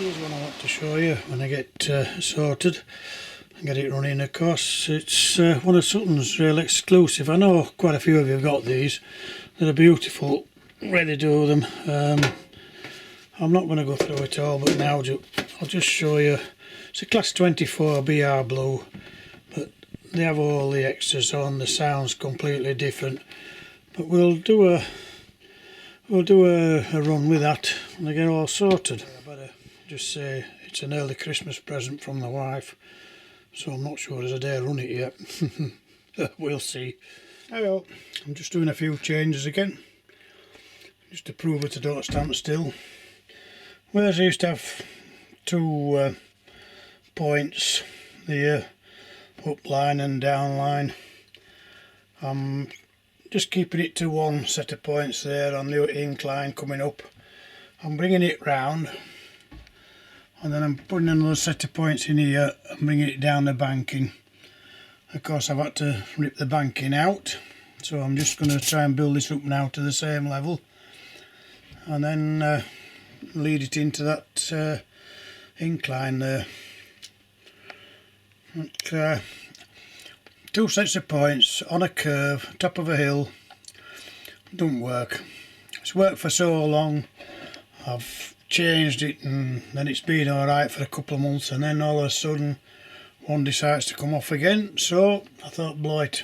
Here's one I want to show you when I get sorted and get it running. Of course, it's one of Suttons, real exclusive. I know quite a few of you have got these. They're beautiful, ready to do them. I'm not going to go through it all, but now I'll just show you. It's a class 24 BR blue, but they have all the extras on. The sound's completely different, but we'll do a run with that and I get all sorted. I better just say it's an early Christmas present from the wife, so I'm not sure there's a day run it yet. We'll see. Hello, I'm just doing a few changes again, just to prove that I don't stand still. Whereas I used to have two points, the up line and down line, I'm just keeping it to one set of points there on the incline coming up. I'm bringing it round and then I'm putting another set of points in here and bringing it down the banking. Of course I've had to rip the banking out, so I'm just going to try and build this up now to the same level and then lead it into that incline there. But, two sets of points on a curve, top of a hill, don't work. It's worked for so long, I've changed it and then it's been alright for a couple of months, and then all of a sudden one decides to come off again, so I thought blow it,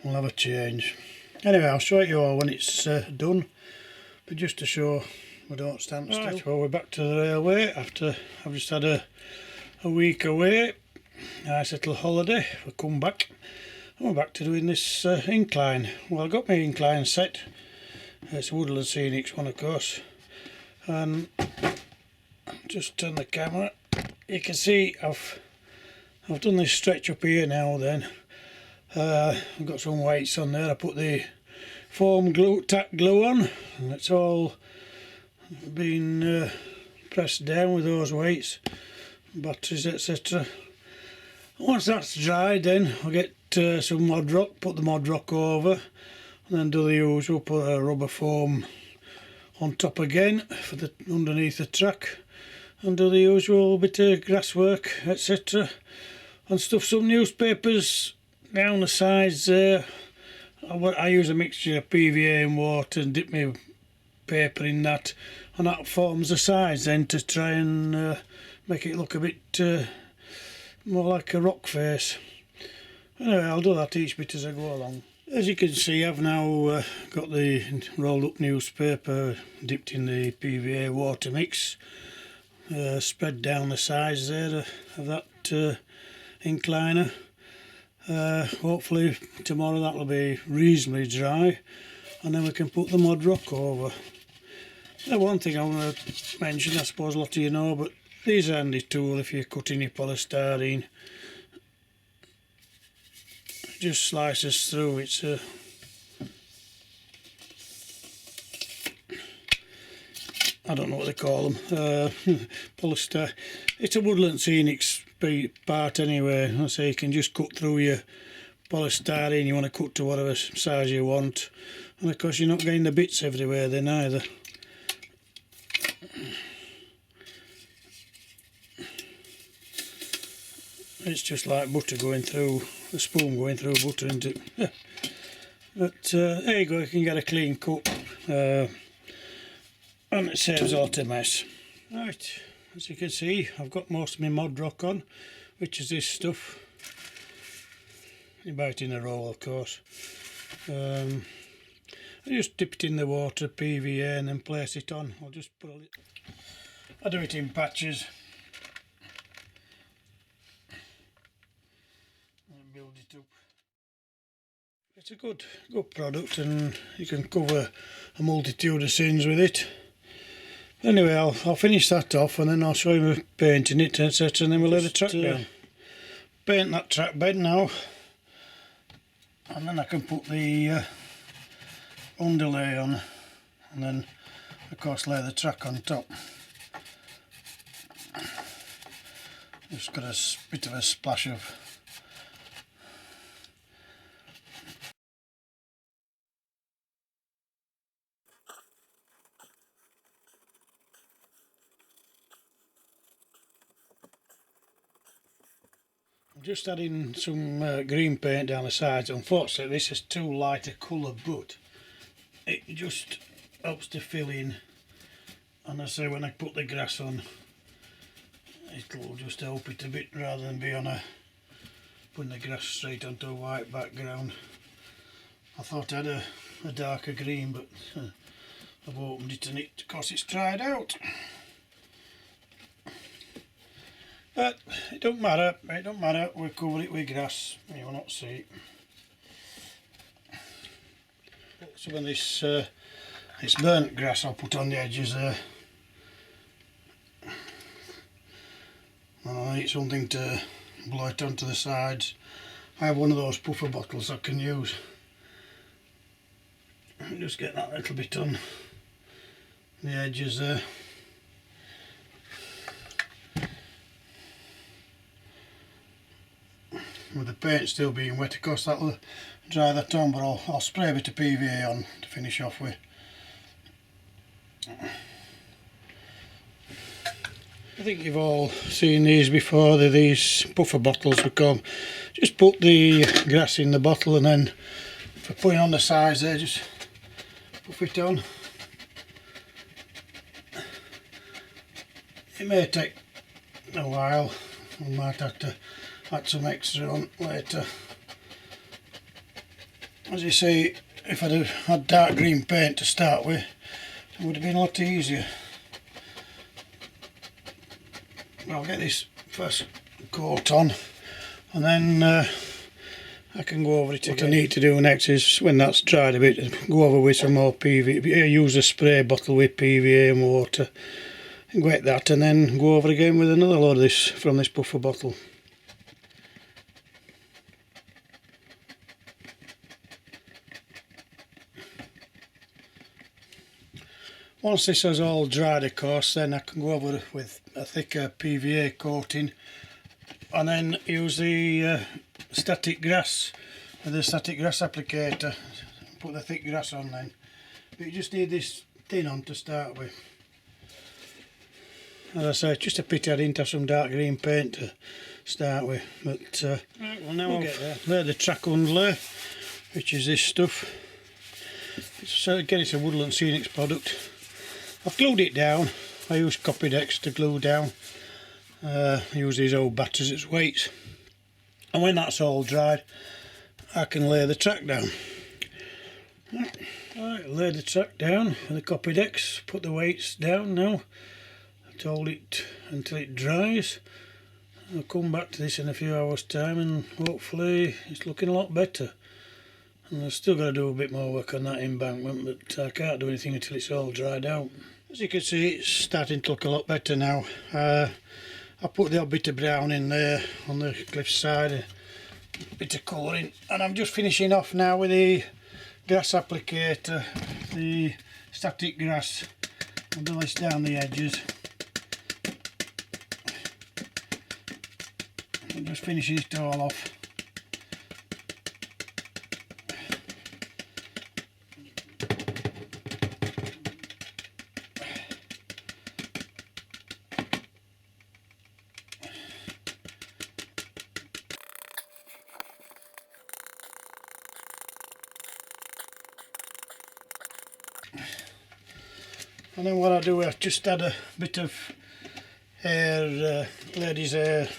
we'll have a change. Anyway, I'll show you all when it's done, but just to show we don't stand still. Right, well, we're back to the railway after I've just had a week away. Nice little holiday. We'll come back and we're back to doing this incline. Well, I got my incline set. It's a Woodland Scenics one, of course, and just turn the camera. You can see I've done this stretch up here now. Then I've got some weights on there. I put the foam glue, tack glue on, and it's all been pressed down with those weights, batteries, etc. Once that's dried, then I'll get some mod rock, put the mod rock over, and then do the usual, put a rubber foam on top again for the underneath the track, and do the usual bit of grasswork, etc. and stuff some newspapers down the sides there. I use a mixture of PVA and water and dip my paper in that, and that forms the sides then to try and make it look a bit more like a rock face. Anyway, I'll do that each bit as I go along. As you can see, I've now got the rolled up newspaper dipped in the PVA water mix, spread down the sides there of that incliner. Hopefully tomorrow that'll be reasonably dry, and then we can put the mod rock over. Now, one thing I want to mention, I suppose a lot of you know, but these are a handy tool if you're cutting your polystyrene. It just slices through. It's a I don't know what they call them. Polystyrene. It's a Woodland Scenics part anyway. So you can just cut through your polystyrene. You want to cut to whatever size you want, and of course you're not getting the bits everywhere then either. It's just like butter going through, a spoon going through butter, isn't it? But there you go, you can get a clean cut, and it saves a lot of mess. Right, as you can see, I've got most of my mod rock on, which is this stuff. You buy it in a roll, of course. I just dip it in the water, PVA, and then place it on. I'll just put I do it in patches. Build it up. It's a good product, and you can cover a multitude of sins with it. Anyway, I'll finish that off and then I'll show you painting it, etc., and then we'll lay the track down. Paint that track bed now, and then I can put the underlay on, and then of course lay the track on top. Just got a bit of a splash of Just adding some green paint down the sides. Unfortunately this is too light a colour, but it just helps to fill in, and I say when I put the grass on it'll just help it a bit rather than be on putting the grass straight onto a white background. I thought I had a darker green, but I've opened it and of course it's dried out. But it don't matter, we'll cover it with grass, you will not see it. Some of this burnt grass I'll put on the edges there. And I need something to blow it onto the sides. I have one of those puffer bottles I can use. Just get that little bit on the edges there. With the paint still being wet, of course that'll dry that on, but I'll spray a bit of PVA on to finish off with. I think you've all seen these before. They're these puffer bottles we call them. Just put the grass in the bottle and then for putting on the sides there, just puff it on. It may take a while, I might have to add some extra on later. As you see, if I'd have had dark green paint to start with, it would have been a lot easier. I'll get this first coat on and then I can go over it again. What I need to do next is, when that's dried a bit, go over with some more PVA, use a spray bottle with PVA and water, and wet that, and then go over again with another load of this from this puffer bottle. Once this has all dried, of course, then I can go over with a thicker PVA coating and then use the static grass with the static grass applicator. Put the thick grass on then. But you just need this thin on to start with. As I say, it's just a pity I didn't have some dark green paint to start with. But right, well, now we'll get there. There's the track underlay, which is this stuff. Again, it's a Woodland Scenics product. I've glued it down. I use Copydex to glue down. I use these old batteries as weights. And when that's all dried, I can lay the track down. Right, lay the track down with the Copydex, put the weights down now. Hold it until it dries. I'll come back to this in a few hours time and hopefully it's looking a lot better. And I've still got to do a bit more work on that embankment, but I can't do anything until it's all dried out. As you can see, it's starting to look a lot better now. I put the odd bit of brown in there on the cliff side, a bit of colouring, and I'm just finishing off now with the grass applicator, the static grass. I'll do this down the edges. I'm just finishing it all off. And then what I do, I just add a bit of hair, ladies' hair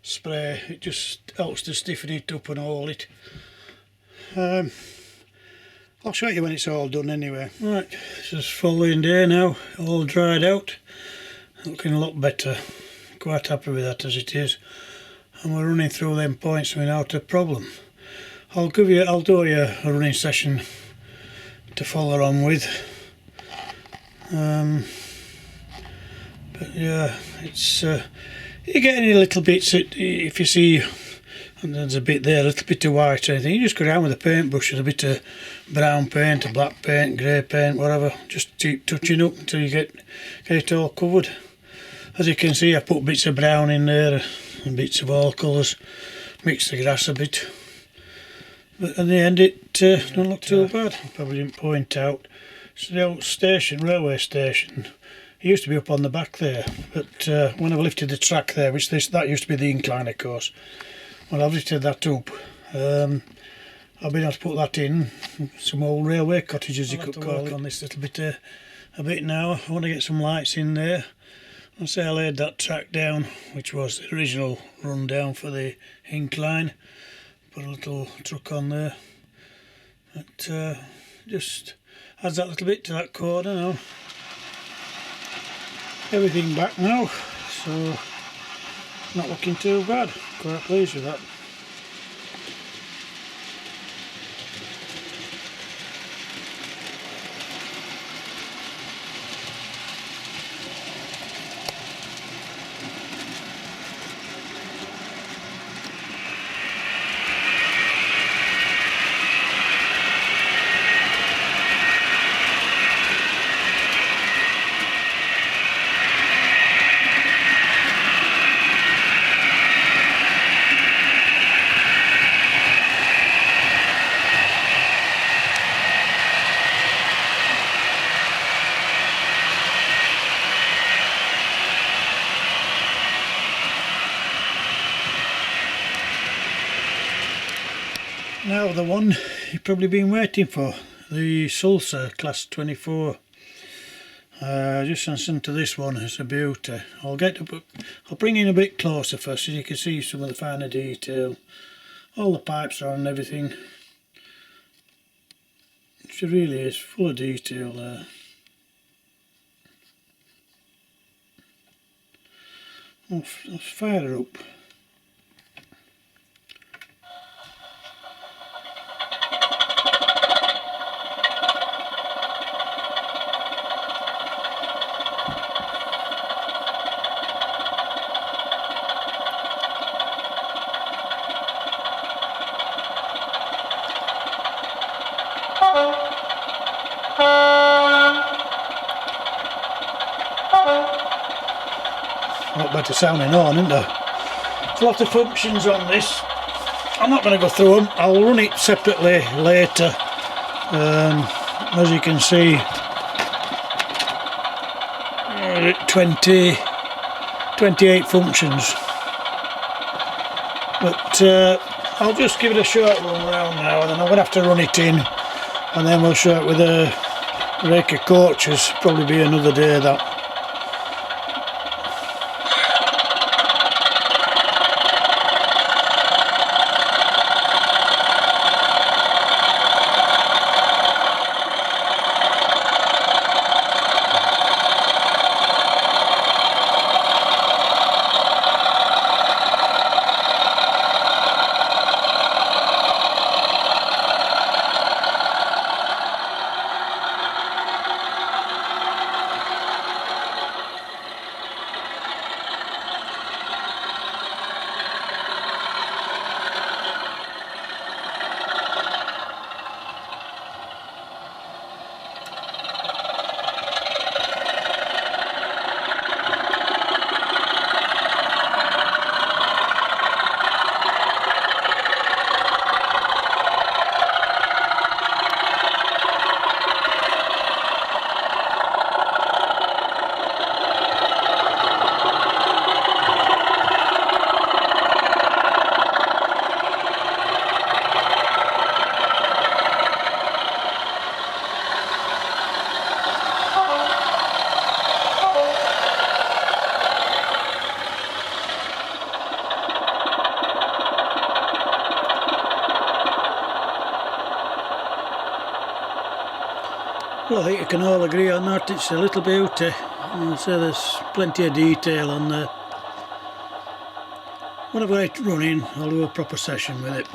spray. It just helps to stiffen it up and hold it. I'll show you when it's all done anyway. Right, this is following day now, all dried out, looking a lot better. Quite happy with that as it is. And we're running through them points without a problem. I'll do you a running session to follow on with. But yeah, it's you're getting a little bits. If you see, and there's a bit there, a little bit of white or anything, you just go around with a paintbrush and a bit of brown paint, a black paint, grey paint, whatever. Just keep touching up until you get it all covered. As you can see, I put bits of brown in there and bits of all colours. Mix the grass a bit. But in the end, it don't look too bad. I probably didn't point out. So the old station, railway station, it used to be up on the back there, but when I've lifted the track there, that used to be the incline, of course, Well, I've lifted that up. I've been able to put that in some old railway cottages, you could call it, on this little bit a bit now. I want to get some lights in there. I say I laid that track down, which was the original rundown for the incline. Put a little truck on there. It just adds that little bit to that corner now. Everything back now, so not looking too bad. Quite pleased with that. Now the one you've probably been waiting for, the Sulzer class 24. Just listen to this one, it's a beauty. I'll bring in a bit closer first so you can see some of the finer detail. All the pipes are on and everything. She really is full of detail there. Let's fire her up. Not better sounding on, isn't there? There's a lot of functions on this. I'm not going to go through them. I'll run it separately later. As you can see, 28 functions. But I'll just give it a short run around now, and then I'm going to have to run it in, and then we'll show it with a rake of coaches. Probably be another day that. Well, I think you can all agree on that. It's a little beauty. So there's plenty of detail on there. When I've got it running, I'll do a proper session with it.